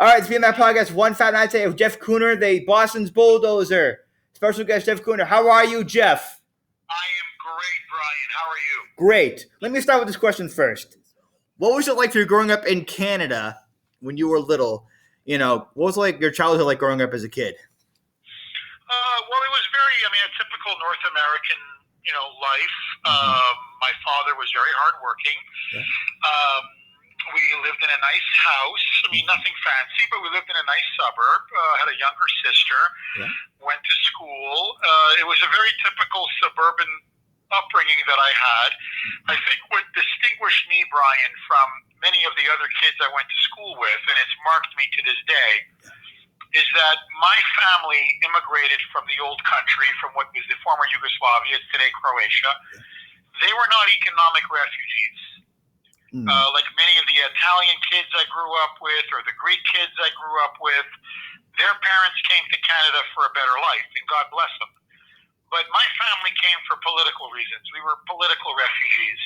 All right, it's being my podcast, One Fat Night today with Jeff Cooner, the Boston's Bulldozer. Special guest, Jeff Cooner. How are you, Jeff? I am great, Brian. How are you? Great. Let me start with this question first. What was it like for you growing up in Canada when you were little? You know, what was like your childhood like growing up as a kid? Well, it was a typical North American, life. My father was very hardworking. Yeah. We lived in a nice house. Nothing fancy, but we lived in a nice suburb. Had a younger sister. Yeah. Went to school. It was a very typical suburban upbringing that I had. I think what distinguished me, Brian, from many of the other kids I went to school with, and it's marked me to this day, is that my family immigrated from the old country, from what was the former Yugoslavia, today Croatia. They were not economic refugees. Like many of the Italian kids I grew up with, or the Greek kids I grew up with, their parents came to Canada for a better life, and God bless them. But my family came for political reasons. We were political refugees.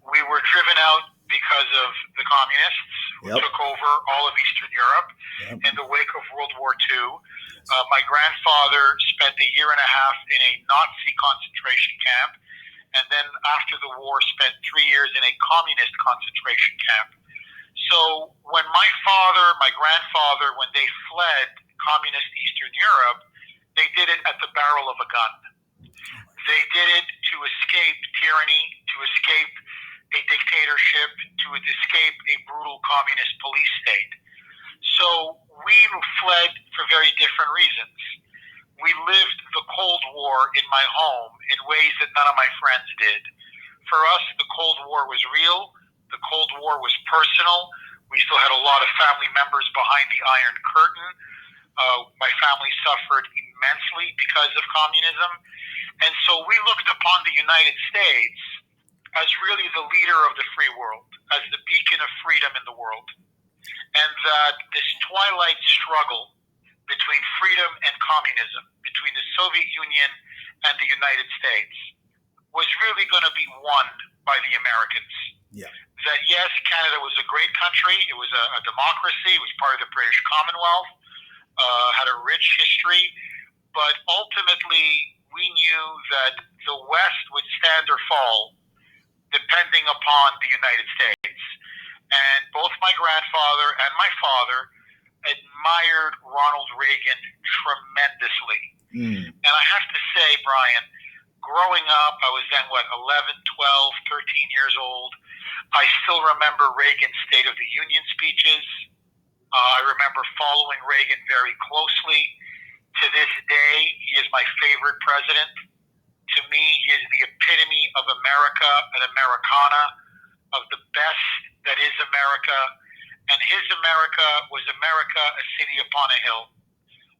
We were driven out because of the communists who took over all of Eastern Europe in the wake of World War II. My grandfather spent a year and a half in a Nazi concentration camp, and then after the war spent 3 years in a communist concentration camp. So when my grandfather, when they fled communist Eastern Europe, they did it at the barrel of a gun. They did it to escape tyranny, to escape a dictatorship, to escape a brutal communist police state. So we fled for very different reasons. We lived the Cold War in my home in ways that none of my friends did. For us, the Cold War was real. The Cold War was personal. We still had a lot of family members behind the Iron Curtain. My family suffered immensely because of communism. And so we looked upon the United States as really the leader of the free world, as the beacon of freedom in the world. And that this twilight struggle between freedom and communism, between the Soviet Union and the United States, was really going to be won by the Americans. Yeah. That yes, Canada was a great country. It was a democracy. It was part of the British Commonwealth, had a rich history. But ultimately, we knew that the West would stand or fall depending upon the United States. And both my grandfather and my father admired Ronald Reagan tremendously. And I have to say, Brian, growing up, I was then, 11, 12, 13 years old. I still remember Reagan's State of the Union speeches. I remember following Reagan very closely. To this day, he is my favorite president. To me, he is the epitome of America, an Americana, of the best that is America. And his America was America, a city upon a hill,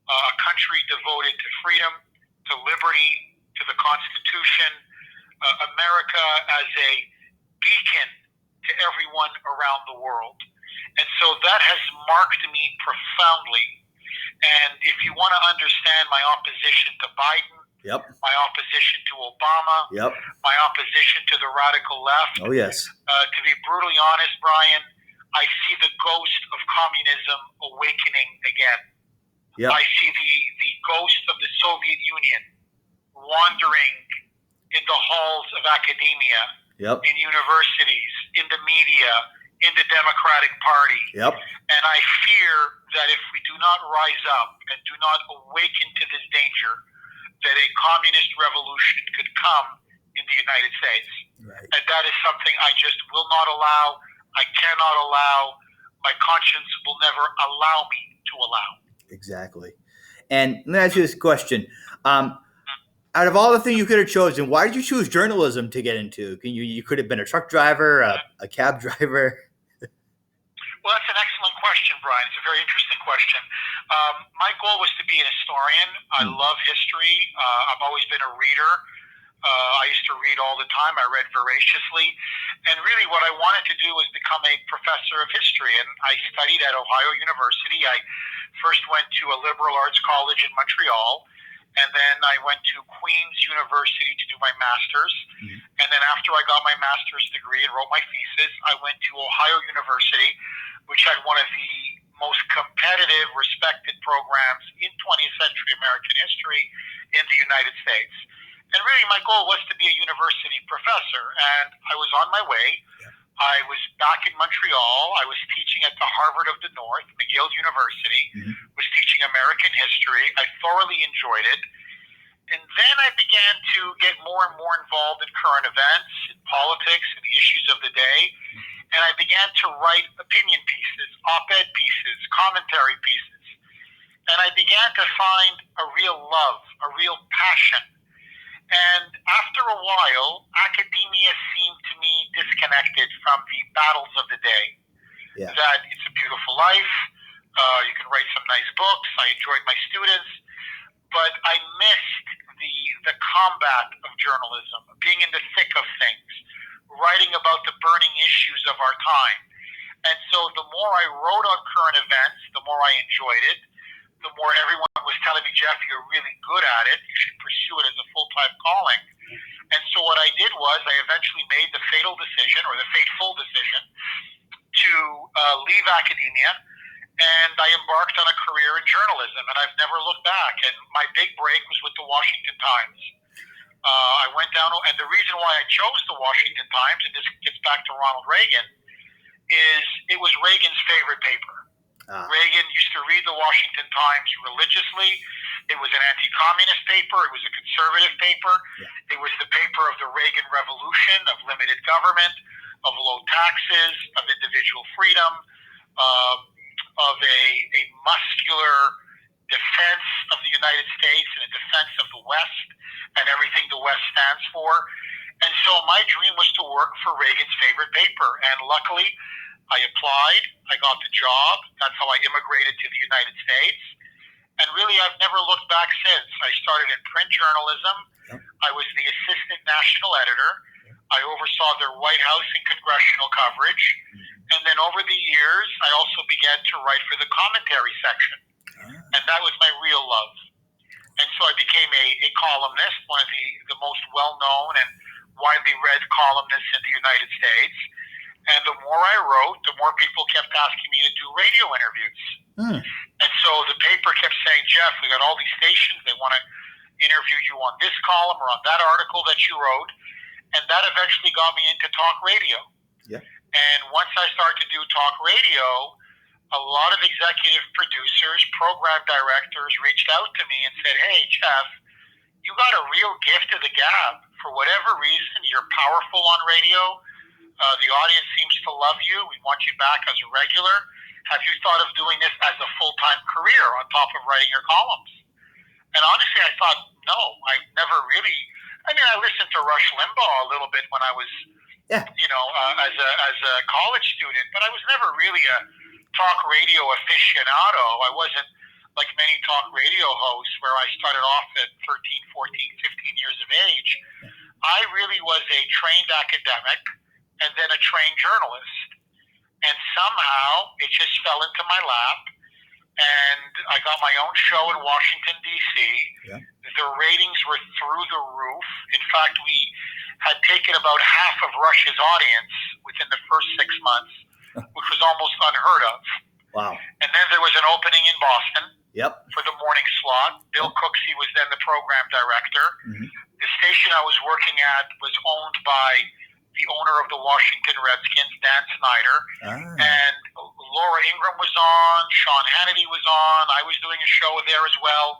a country devoted to freedom, to liberty, to the Constitution, America as a beacon to everyone around the world. And so that has marked me profoundly. And if you want to understand my opposition to Biden, my opposition to Obama, my opposition to the radical left, to be brutally honest, Brian, I see the ghost of communism awakening again. I see the ghost of the Soviet Union wandering in the halls of academia, in universities, in the media, in the Democratic Party. And I fear that if we do not rise up and do not awaken to this danger, that a communist revolution could come in the United States. And that is something I just will not allow. I cannot allow. My conscience will never allow me to allow. Exactly. And let me ask you this question. Out of all the things you could have chosen, why did you choose journalism to get into? You could have been a truck driver, a cab driver. Well, that's an excellent question, Brian. It's a very interesting question. My goal was to be an historian. I love history. I've always been a reader. I used to read all the time. I read voraciously. And really what I wanted to do was become a professor of history. And I studied at Ohio University. I first went to a liberal arts college in Montreal. And then I went to Queen's University to do my master's. And then after I got my master's degree and wrote my thesis, I went to Ohio University, which had one of the most competitive, respected programs in 20th century American history in the United States. And really, my goal was to be a university professor, and I was on my way. I was back in Montreal. I was teaching at the Harvard of the North, McGill University, was teaching American history. I thoroughly enjoyed it. And then I began to get more and more involved in current events, in politics, and the issues of the day. And I began to write opinion pieces, op-ed pieces, commentary pieces. And I began to find a real love, a real passion. And after a while, academia seemed to me disconnected from the battles of the day. Yeah. That it's a beautiful life, you can write some nice books, I enjoyed my students, but I missed the combat of journalism, being in the thick of things, writing about the burning issues of our time. And so the more I wrote on current events, the more I enjoyed it, the more everyone was telling me, Jeff, you're really good at it. You should pursue it as a full-time calling. And so what I did was I eventually made the fatal decision, or the fateful decision, to leave academia, and I embarked on a career in journalism, and I've never looked back. And my big break was with the Washington Times. I went down, and the reason why I chose the Washington Times, and this gets back to Ronald Reagan, is it was Reagan's favorite paper. Reagan used to read the Washington Times religiously. It was an anti-communist paper. It was a conservative paper. It was the paper of the Reagan Revolution, of limited government, of low taxes, of individual freedom, of a muscular defense of the United States and a defense of the West and everything the West stands for. And so my dream was to work for Reagan's favorite paper. And luckily, I applied. I got the job. That's how I immigrated to the United States. And really, I've never looked back since. I started in print journalism. I was the assistant national editor. I oversaw their White House and congressional coverage. And then over the years, I also began to write for the commentary section. And that was my real love. And so I became a columnist, one of the most well-known and widely read columnists in the United States. And the more I wrote, the more people kept asking me to do radio interviews. And so the paper kept saying, Jeff, we got all these stations. They want to interview you on this column or on that article that you wrote. And that eventually got me into talk radio. And once I started to do talk radio, a lot of executive producers, program directors reached out to me and said, hey, Jeff, you got a real gift of the gab. For whatever reason, you're powerful on radio. The audience seems to love you. We want you back as a regular. Have you thought of doing this as a full-time career on top of writing your columns? And honestly, I thought, no, I never really. I mean, I listened to Rush Limbaugh a little bit when I was, as a college student, but I was never really a talk radio aficionado. I wasn't like many talk radio hosts where I started off at 13, 14, 15 years of age. I really was a trained academic and then a trained journalist. And somehow it just fell into my lap. And I got my own show in Washington, D.C. The ratings were through the roof. In fact, we had taken about half of Rush's audience within the first 6 months, which was almost unheard of. Wow. And then there was an opening in Boston for the morning slot. Bill Cooksey was then the program director. The station I was working at was owned by the owner of the Washington Redskins, Dan Snyder. And Laura Ingraham was on, Sean Hannity was on, I was doing a show there as well.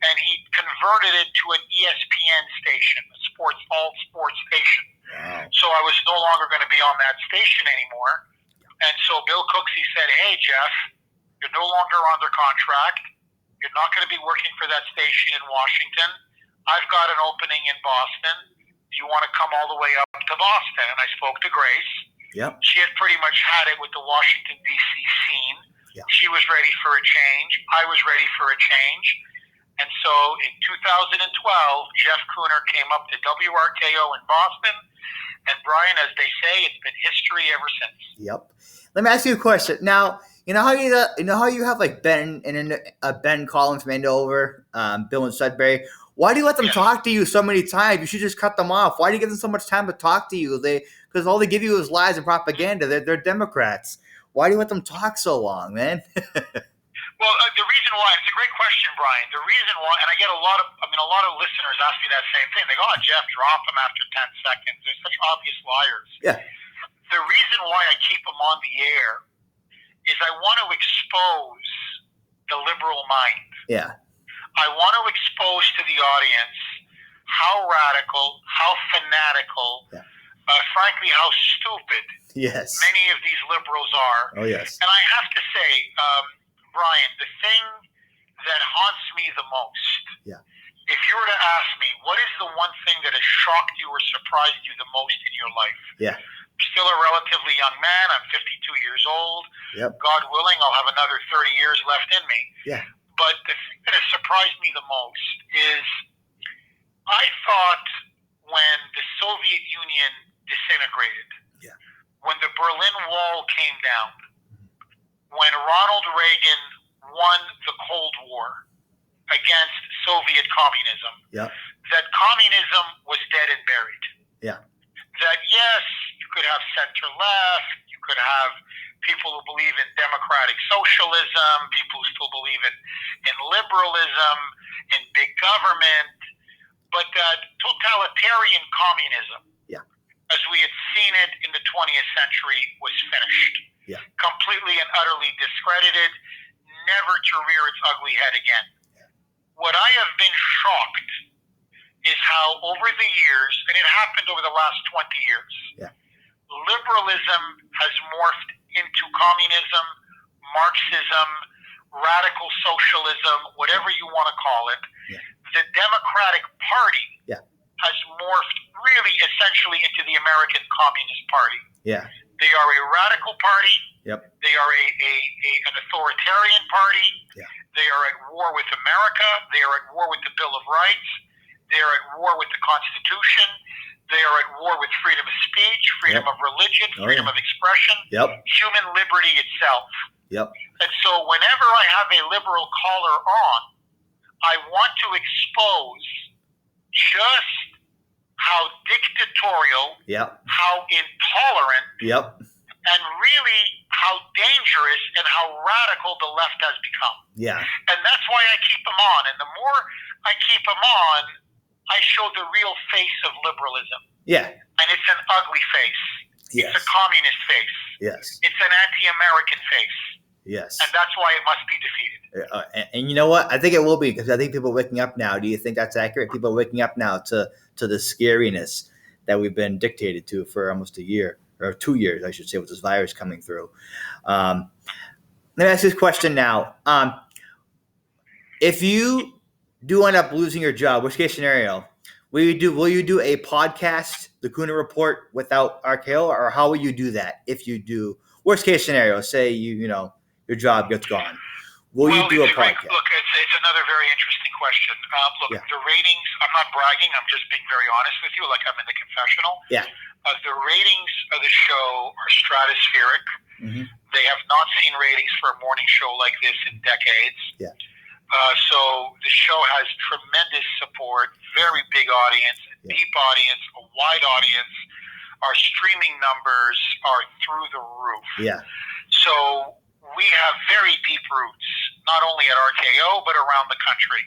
And he converted it to an ESPN station, all sports station. So I was no longer going to be on that station anymore. And so Bill Cooksey said, hey, Jeff, you're no longer under contract. You're not going to be working for that station in Washington. I've got an opening in Boston. Do you want to come all the way up to Boston? And I spoke to Grace. She had pretty much had it with the Washington, D.C. scene. She was ready for a change. I was ready for a change. And so in 2012, Jeff Cooner came up to WRKO in Boston. And Brian, as they say, it's been history ever since. Let me ask you a question. Now, you know how you have like Ben and Ben Collins from Andover, Bill and Sudbury. Why do you let them talk to you so many times? You should just cut them off. Why do you give them so much time to talk to you? Because all they give you is lies and propaganda. They're Democrats. Why do you let them talk so long, man? Well, the reason why, it's a great question, Brian. The reason why, and I get a lot of listeners ask me that same thing. They go, "Oh, Jeff, drop them after 10 seconds. They're such obvious liars." Yeah. The reason why I keep them on the air is I want to expose the liberal mind. Yeah. I want to expose to the audience how radical, how fanatical, frankly, how stupid many of these liberals are. Oh, yes. And I have to say, Brian, the thing that haunts me the most, if you were to ask me, what is the one thing that has shocked you or surprised you the most in your life? Yeah. I'm still a relatively young man. I'm 52 years old. Yep. God willing, I'll have another 30 years left in me. Yeah. But the thing that has surprised me the most is I thought when the Soviet Union disintegrated, when the Berlin Wall came down, when Ronald Reagan won the Cold War against Soviet communism, that communism was dead and buried. Yeah. That, yes, you could have center-left, you could have people who believe in democratic socialism, people who still believe in liberalism, in big government, but that totalitarian communism, as we had seen it in the 20th century, was finished. Completely and utterly discredited, never to rear its ugly head again. What I have been shocked is how over the years, and it happened over the last 20 years, liberalism has morphed into communism, Marxism, radical socialism, whatever you want to call it. The Democratic Party has morphed really essentially into the American Communist Party. They are a radical party. They are an authoritarian party. They are at war with America. They are at war with the Bill of Rights. They are at war with the Constitution. They are at war with freedom of speech, freedom of religion, freedom of expression, human liberty itself. And so whenever I have a liberal caller on, I want to expose just how dictatorial, how intolerant, and really how dangerous and how radical the left has become. And that's why I keep them on. And the more I keep them on, I show the real face of liberalism. And it's an ugly face. It's a communist face. It's an anti-American face. And that's why it must be defeated. And you know what? I think it will be, because I think people are waking up now. Do you think that's accurate? People are waking up now to the scariness that we've been dictated to for almost a year, or 2 years, I should say, with this virus coming through. Let me ask you this question now. If you do end up losing your job, worst case scenario, will you do a podcast, the Kuhner Report, without RKO, or how will you do that if you do? Worst case scenario, say your job gets gone. Will you do a podcast? Look, it's another very interesting question. The ratings, I'm not bragging, I'm just being very honest with you, like I'm in the confessional. The ratings of the show are stratospheric. They have not seen ratings for a morning show like this in decades. So the show has tremendous support, very big audience, deep audience, a wide audience. Our streaming numbers are through the roof. So we have very deep roots, not only at RKO, but around the country.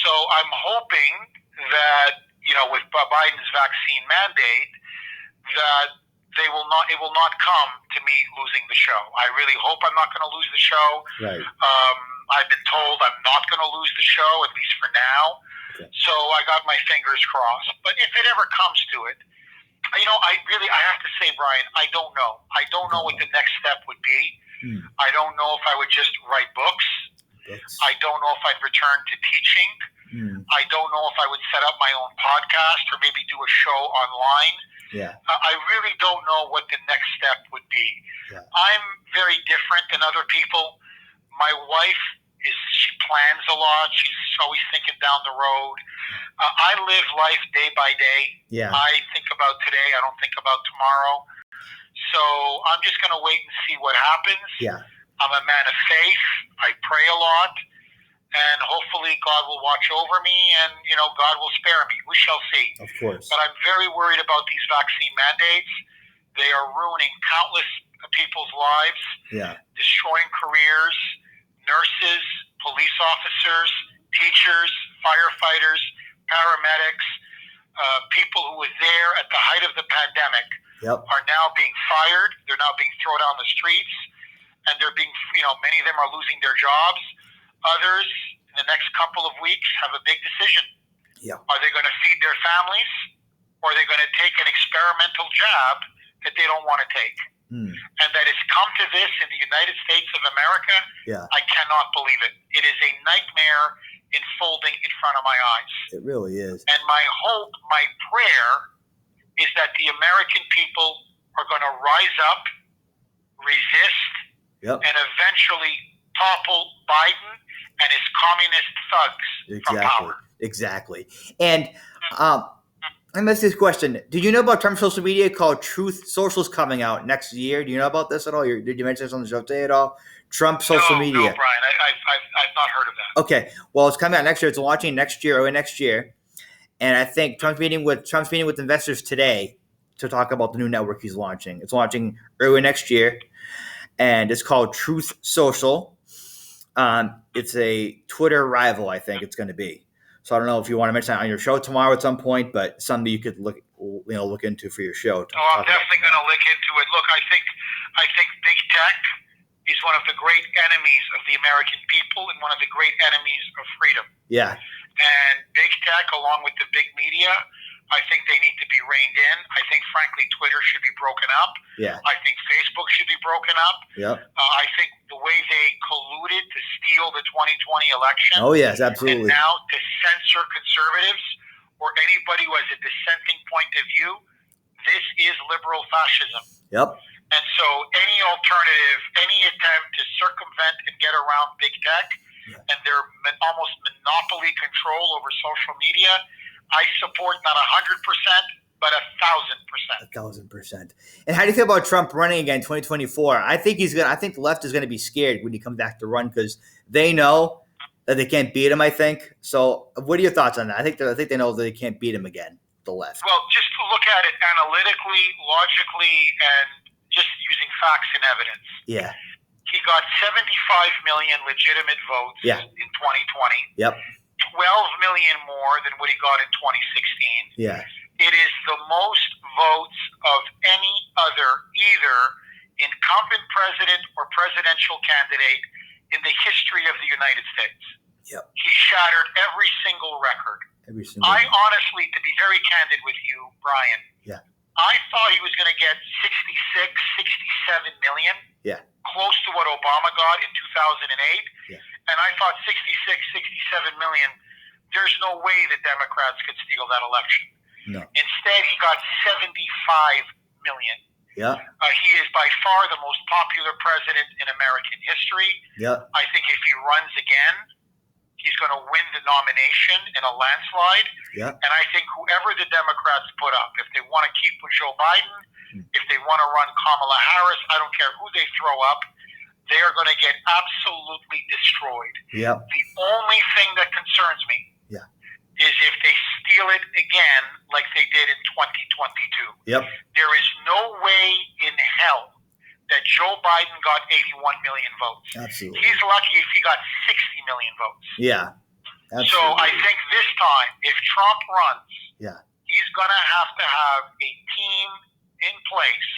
So I'm hoping that, with Biden's vaccine mandate, that it will not come to me losing the show. I really hope I'm not going to lose the show. I've been told I'm not going to lose the show, at least for now. So I got my fingers crossed. But if it ever comes to it, I have to say, Brian, I don't know. I don't know what the next step would be. I don't know if I would just write books. I don't know if I'd return to teaching. I don't know if I would set up my own podcast or maybe do a show online. I really don't know what the next step would be. I'm very different than other people. My wife she plans a lot. She's always thinking down the road. I live life day by day. I think about today. I don't think about tomorrow. So I'm just going to wait and see what happens. I'm a man of faith. I pray a lot. And hopefully God will watch over me and, God will spare me. We shall see. Of course. But I'm very worried about these vaccine mandates. They are ruining countless people's lives, destroying careers, nurses, police officers, teachers, firefighters, paramedics, people who were there at the height of the pandemic are now being fired. They're now being thrown on the streets, and they're being, many of them are losing their jobs. Others, in the next couple of weeks, have a big decision. Are they going to feed their families, or are they going to take an experimental jab that they don't want to take? And that it's come to this in the United States of America, I cannot believe it. It is a nightmare unfolding in front of my eyes. It really is. And my hope, my prayer, is that the American people are going to rise up, resist, and eventually topple Biden and his communist thugs from power. Exactly. And let me ask this question. Did you know about Trump's social media called Truth Social's coming out next year? Do you know about this at all? Did you mention this on the show today at all? Trump social media. No, Brian. I've not heard of that. Okay. Well, it's coming out next year. It's launching next year, early next year. And I think Trump's meeting with investors today to talk about the new network he's launching. It's launching early next year, and it's called Truth Social. It's a Twitter rival, I think it's going to be. So I don't know if you want to mention that on your show tomorrow at some point, but something you could look into for your show. I'm definitely going to look into it. Look, I think big tech is one of the great enemies of the American people and one of the great enemies of freedom. Yeah. And big tech, along with the big media, I think they need to be reined in. I think, frankly, Twitter should be broken up. Yeah. I think Facebook should be broken up. Yep. I think the way they colluded to steal the 2020 election. Oh, yes, absolutely. And now to censor conservatives or anybody who has a dissenting point of view, this is liberal fascism. Yep. And so any alternative, any attempt to circumvent and get around big tech and their almost monopoly control over social media, I support not 100%, but 1,000%. 1,000%. And how do you feel about Trump running again 2024? I think the left is gonna be scared when he comes back to run because they know that they can't beat him. I think. So, what are your thoughts on that? I think they know that they can't beat him again. The left. Well, just to look at it analytically, logically, and just using facts and evidence. Yeah. He got 75 million legitimate votes in 2020. Yep. 12 million more than what he got in 2016. Yeah. It is the most votes of any other, either incumbent president or presidential candidate in the history of the United States. Yep. He shattered every single record. I honestly, to be very candid with you, Brian, I thought he was going to get 66, 67 million. Yeah. Close to what Obama got in 2008. Yeah. And I thought 66, 67 million, there's no way the Democrats could steal that election. No. Instead, he got 75 million. Yeah. He is by far the most popular president in American history. Yeah. I think if he runs again, he's going to win the nomination in a landslide. Yeah. And I think whoever the Democrats put up, if they want to keep with Joe Biden, if they want to run Kamala Harris, I don't care who they throw up, they are going to get absolutely destroyed. Yeah. The only thing that concerns me is if they steal it again like they did in 2022. Yep. There is no way in hell that Joe Biden got 81 million votes. Absolutely. He's lucky if he got 60 million votes. Yeah. Absolutely. So I think this time, if Trump runs, he's going to have a team in place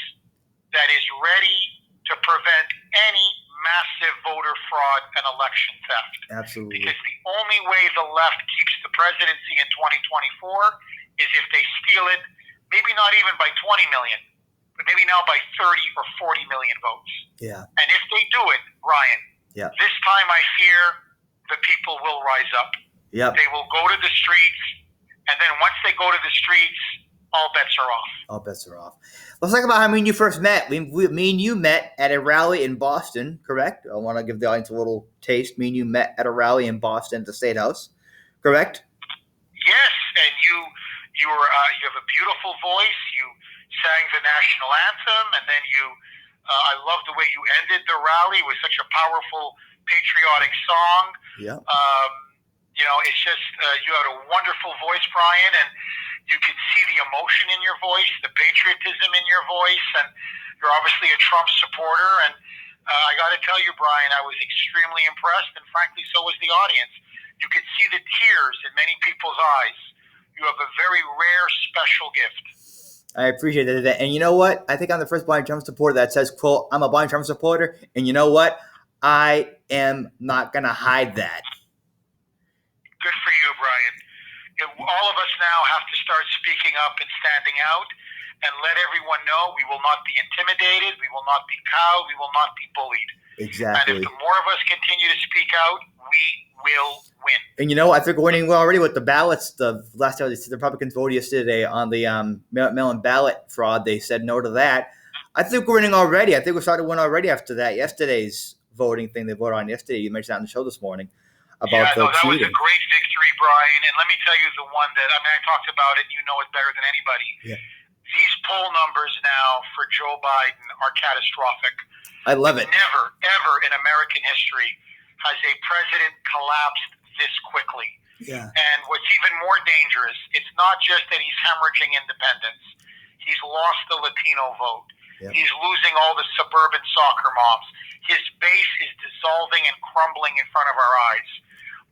that is ready to prevent any massive voter fraud and election theft. Absolutely. Because the only way the left keeps the presidency in 2024 is if they steal it, maybe not even by 20 million, but maybe now by 30 or 40 million votes. Yeah. And if they do it, Ryan, this time I fear the people will rise up. Yep. They will go to the streets, and then once they go to the streets, all bets are off. All bets are off. Let's talk about how me and you first met. Me and you met at a rally in Boston, correct? I want to give the audience a little taste. Me and you met at a rally in Boston at the State House, correct? Yes, and you have a beautiful voice. You sang the national anthem, and then I love the way you ended the rally with such a powerful patriotic song. Yeah. It's just you had a wonderful voice, Brian, and You can see the emotion in your voice, the patriotism in your voice, and you're obviously a Trump supporter. And I got to tell you, Brian, I was extremely impressed, and frankly, so was the audience. You could see the tears in many people's eyes. You have a very rare, special gift. I appreciate that. And you know what? I think I'm the first blind Trump supporter that says, quote, I'm a blind Trump supporter. And you know what? I am not going to hide that. Good for you, Brian. All of us now have to start speaking up and standing out and let everyone know we will not be intimidated, we will not be cowed, we will not be bullied. Exactly. And if the more of us continue to speak out, we will win. And you know, I think we're winning already with the ballots. The last time the Republicans voted yesterday on the mail-in ballot fraud, they said no to that. I think we're winning already. I think we started winning already after that. Yesterday's voting thing they voted on yesterday. You mentioned that on the show this morning about the that cheating. was a great victory, Brian. And let me tell you the one that, I talked about it, and you know it better than anybody. Yeah. These poll numbers now for Joe Biden are catastrophic. I love it. Never, ever in American history has a president collapsed this quickly. Yeah. And what's even more dangerous, it's not just that he's hemorrhaging independence. He's lost the Latino vote. Yep. He's losing all the suburban soccer moms. His base is dissolving and crumbling in front of our eyes.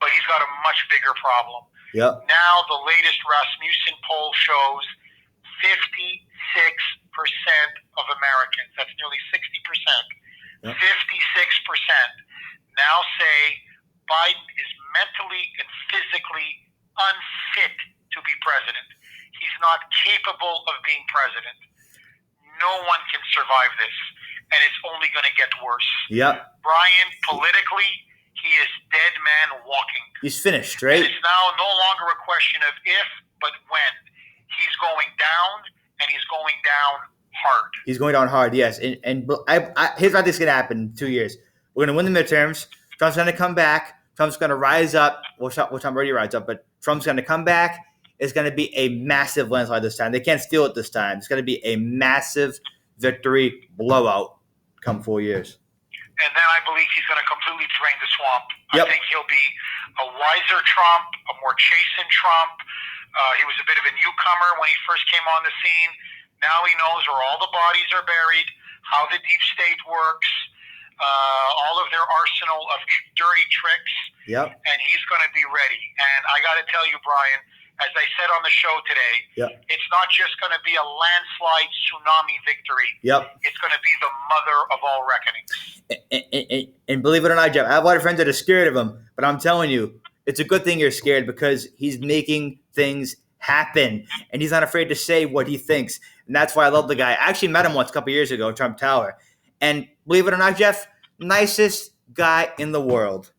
But he's got a much bigger problem. Yep. Now the latest Rasmussen poll shows 56% of Americans, that's nearly 60%, 56% now say Biden is mentally and physically unfit to be president. He's not capable of being president. No one can survive this, and it's only going to get worse. Yep. Brian, politically, he is dead man walking. He's finished, right? And it's now no longer a question of if, but when. He's going down, and he's going down hard. He's going down hard, yes. And here's what I think is going to happen in 2 years. We're going to win the midterms. Trump's going to come back. Trump's going to rise up. Well, Trump already rise up, but Trump's going to come back. It's going to be a massive landslide this time. They can't steal it this time. It's going to be a massive victory blowout come 4 years. And then I believe he's going to completely drain the swamp. Yep. I think he'll be a wiser Trump, a more chastened Trump. He was a bit of a newcomer when he first came on the scene. Now he knows where all the bodies are buried, how the deep state works, all of their arsenal of dirty tricks. Yep. And he's going to be ready. And I got to tell you, Brian, as I said on the show today, yep, it's not just going to be a landslide tsunami victory. Yep. It's going to be the mother of all reckonings. And believe it or not, Jeff, I have a lot of friends that are scared of him, but I'm telling you, it's a good thing you're scared because he's making things happen, and he's not afraid to say what he thinks. And that's why I love the guy. I actually met him once a couple years ago, Trump Tower. And believe it or not, Jeff, nicest guy in the world.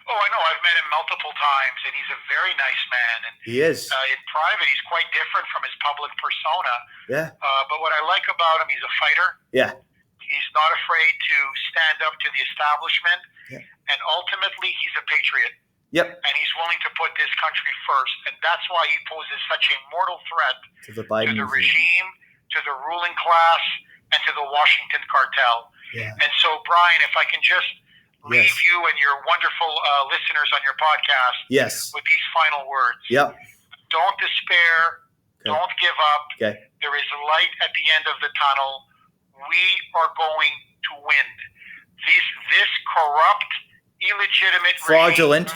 Oh, I know. I've met him multiple times, and he's a very nice man. And he is. In private, he's quite different from his public persona. Yeah. But what I like about him, he's a fighter. Yeah. He's not afraid to stand up to the establishment. Yeah. And ultimately, he's a patriot. Yep. And he's willing to put this country first. And that's why he poses such a mortal threat to the regime, to the ruling class, and to the Washington cartel. Yeah. And so, Brian, if I can just leave you and your wonderful listeners on your podcast with these final words. Yep. Don't despair. Okay. Don't give up. Okay. There is light at the end of the tunnel. We are going to win. This corrupt, illegitimate fraudulent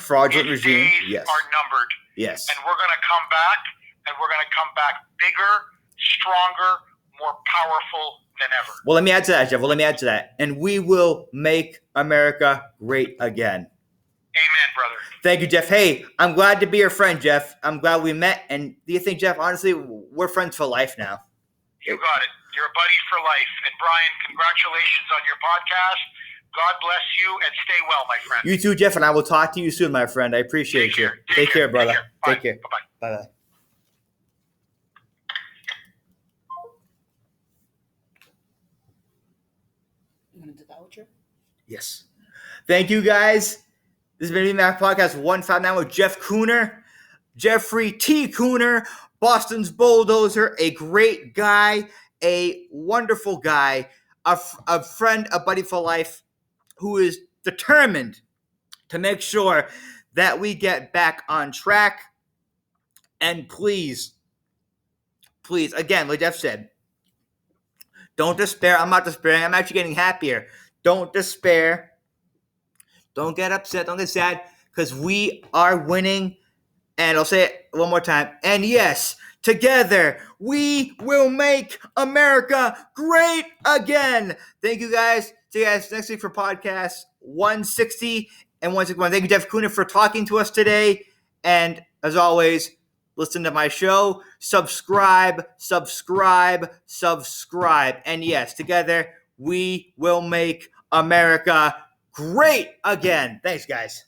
regime are numbered. Yes. And we're going to come back, and we're going to come back bigger, stronger, more powerful than ever. Well, let me add to that, Jeff. And we will make America great again. Amen, brother. Thank you, Jeff. Hey, I'm glad to be your friend, Jeff. I'm glad we met. And do you think, Jeff, honestly, we're friends for life now? You got it. You're a buddy for life. And Brian, congratulations on your podcast. God bless you, and stay well, my friend. You too, Jeff, and I will talk to you soon, my friend. I appreciate you. Take care, brother. Take care. Bye-bye. Bye-bye. You want to do the outro? Yes. Thank you, guys. This has been my podcast 159 with Jeff Cooner. Jeffrey T. Cooner, Boston's bulldozer, a great guy, a wonderful guy, a friend, a buddy for life, who is determined to make sure that we get back on track And please, again, like Jeff said, don't despair. I'm not despairing. I'm actually getting happier. Don't despair. Don't get upset. Don't get sad, because we are winning. And I'll say it one more time. And yes, together, we will make America great again. Thank you, guys. See you guys next week for podcast 160 and 161. Thank you, Jeff Cooner, for talking to us today. And as always, listen to my show. Subscribe. And yes, together, we will make America great again. Thanks, guys.